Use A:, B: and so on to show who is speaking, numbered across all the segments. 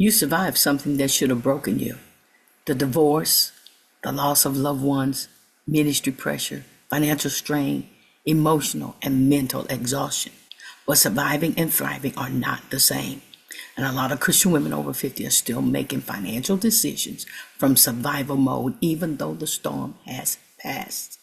A: You survived something that should have broken you. The divorce, the loss of loved ones, ministry pressure, financial strain, emotional and mental exhaustion. But surviving and thriving are not the same. And a lot of Christian women over 50 are still making financial decisions from survival mode, even though the storm has passed.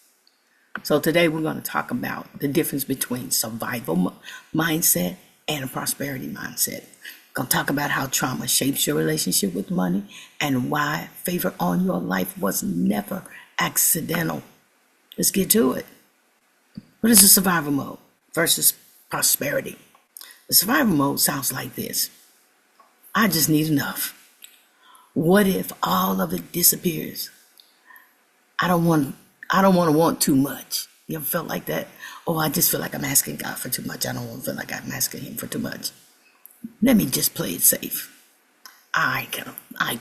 A: So today we're going to talk about the difference between survival mindset and a prosperity mindset. We're going to talk about how trauma shapes your relationship with money and why favor on your life was never accidental. Let's get to it. What is the survival mode versus prosperity? The survival mode sounds like this. I just need enough. What if all of it disappears? I don't want to want too much. You ever felt like that? Oh, I just feel like I'm asking God for too much. I don't want to feel like I'm asking him for too much. Let me just play it safe. I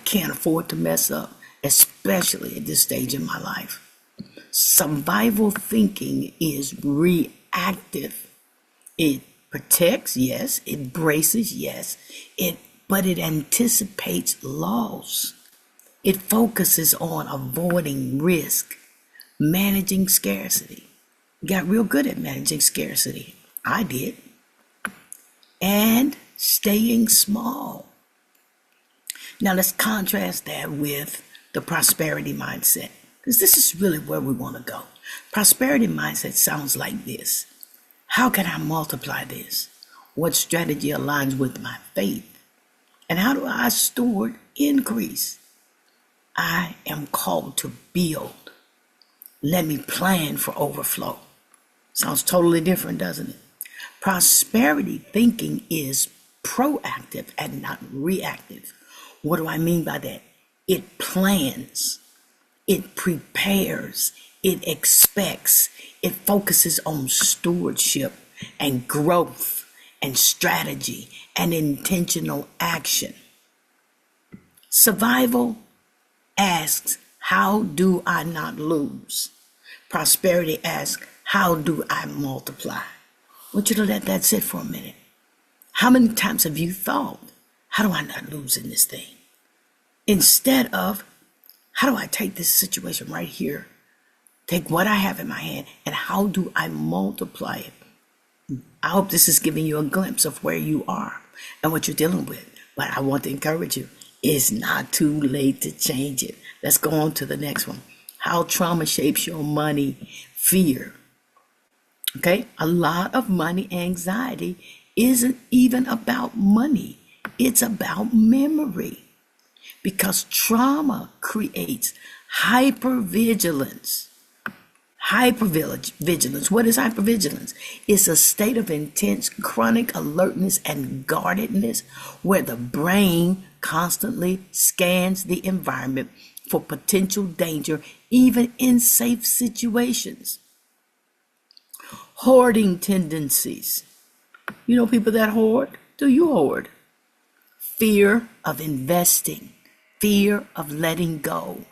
A: can't afford to mess up, especially at this stage in my life. Survival thinking is reactive. It protects, yes. It braces, yes. But it anticipates loss. It focuses on avoiding risk, managing scarcity. Got real good at managing scarcity. I did. And staying small. Now let's contrast that with the prosperity mindset, because this is really where we want to go. Prosperity mindset sounds like this. How can I multiply this? What strategy aligns with my faith? And how do I steward increase? I am called to build. Let me plan for overflow. Sounds totally different, doesn't it? Prosperity thinking is proactive and not reactive. What do I mean by that? It plans, it prepares, it expects, it focuses on stewardship and growth and strategy and intentional action. Survival asks, how do I not lose? Prosperity asks, how do I multiply? I want you to let that sit for a minute. How many times have you thought, how do I not lose in this thing? Instead of, how do I take this situation right here, take what I have in my hand, and how do I multiply it? I hope this is giving you a glimpse of where you are and what you're dealing with. But I want to encourage you, it's not too late to change it. Let's go on to the next one. How trauma shapes your money fear. Okay, a lot of money anxiety isn't even about money. It's about memory. Because trauma creates hypervigilance. Hypervigilance. What is hypervigilance? It's a state of intense chronic alertness and guardedness where the brain constantly scans the environment for potential danger, even in safe situations. Hoarding tendencies. You know people that hoard? Do you hoard? Fear of investing. Fear of letting go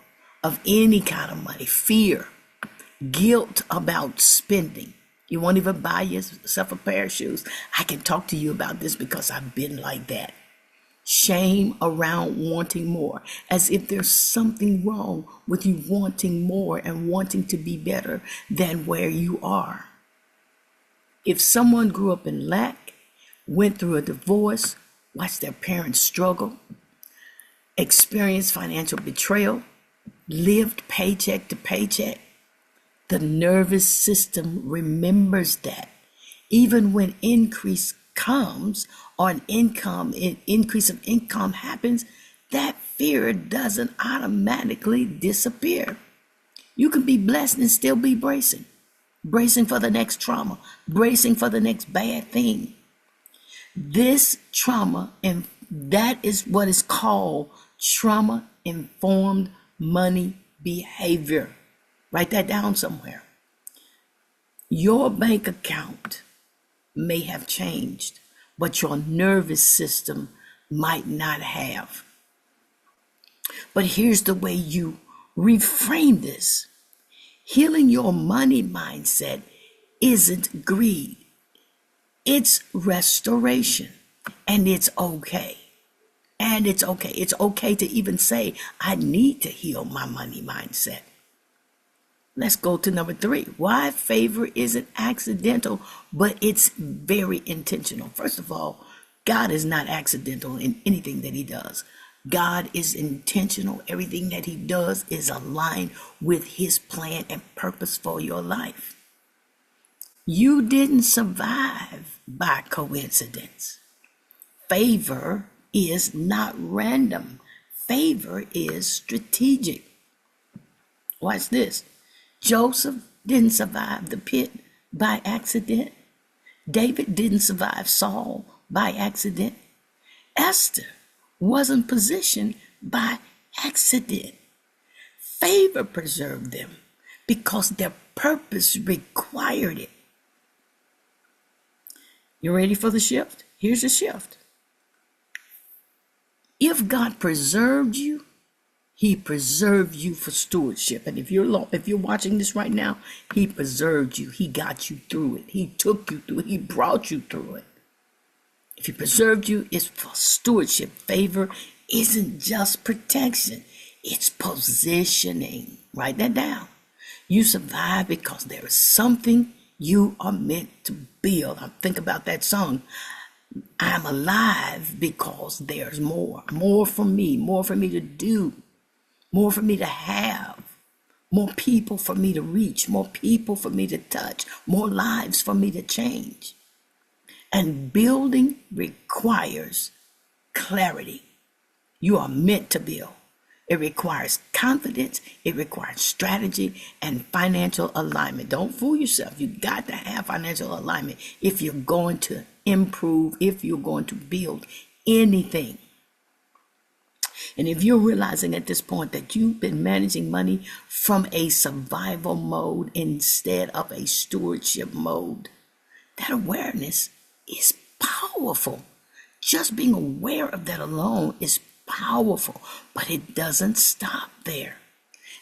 A: of any kind of money. Fear. Guilt about spending. You won't even buy yourself a pair of shoes. I can talk to you about this because I've been like that. Shame around wanting more, as if there's something wrong with you wanting more and wanting to be better than where you are. If someone grew up in lack, went through a divorce, watched their parents struggle, experienced financial betrayal, lived paycheck to paycheck, the nervous system remembers that. Even when increase comes or an increase of income happens, that fear doesn't automatically disappear. You can be blessed and still be bracing for the next trauma, bracing for the next bad thing. This trauma, and that is what is called trauma-informed money behavior. Write that down somewhere. Your bank account may have changed, but your nervous system might not have. But here's the way you reframe this. Healing your money mindset isn't greed. It's restoration, and it's okay. And it's okay. It's okay to even say, I need to heal my money mindset. Let's go to number 3. Why favor isn't accidental, but it's very intentional. First of all, God is not accidental in anything that he does. God is intentional. Everything that he does is aligned with his plan and purpose for your life. You didn't survive by coincidence. Favor is not random. Favor is strategic. Watch this. Joseph didn't survive the pit by accident. David didn't survive Saul by accident. Esther wasn't positioned by accident. Favor preserved them because their purpose required it. You ready for the shift? Here's the shift. If God preserved you, he preserved you for stewardship. And if you're watching this right now, he preserved you. He got you through it. He took you through it. He brought you through it. If he preserved you, it's for stewardship. Favor isn't just protection. It's positioning. Write that down. You survive because there is something you are meant to build. Think about that song. I'm alive because there's more for me to do, more for me to have, more people for me to reach, more people for me to touch, more lives for me to change. And building requires clarity. You are meant to build. It requires confidence. It requires strategy and financial alignment. Don't fool yourself. You got to have financial alignment if you're going to improve, if you're going to build anything. And if you're realizing at this point that you've been managing money from a survival mode instead of a stewardship mode, that awareness is powerful. Just being aware of that alone is powerful, but it doesn't stop there.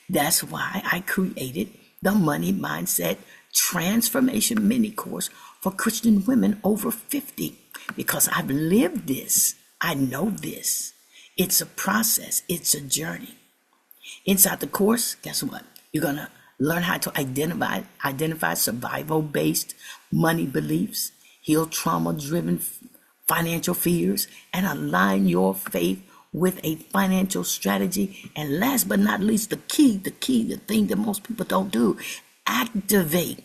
A: That's why I created the Money Mindset Transformation Mini Course for Christian women over 50, because I've lived this. I know this. It's a process. It's a journey. Inside the course, guess what? You're going to learn how to identify survival-based money beliefs, heal trauma-driven financial fears, and align your faith with a financial strategy. And last but not least, the thing that most people don't do, activate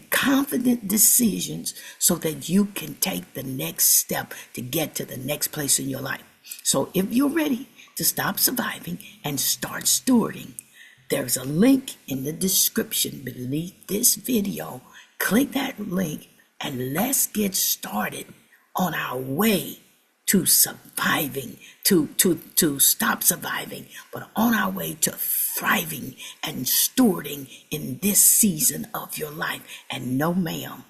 A: confident decisions so that you can take the next step to get to the next place in your life. So if you're ready to stop surviving and start stewarding, there's a link in the description beneath this video. Click that link and let's get started on our way to surviving, to stop surviving, but on our way to thriving and stewarding in this season of your life. And no, ma'am,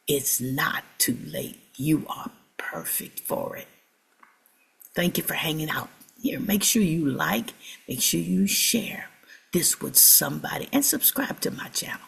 A: it's not too late. You are perfect for it. Thank you for hanging out here. Make sure you like, make sure you share this with somebody, and subscribe to my channel.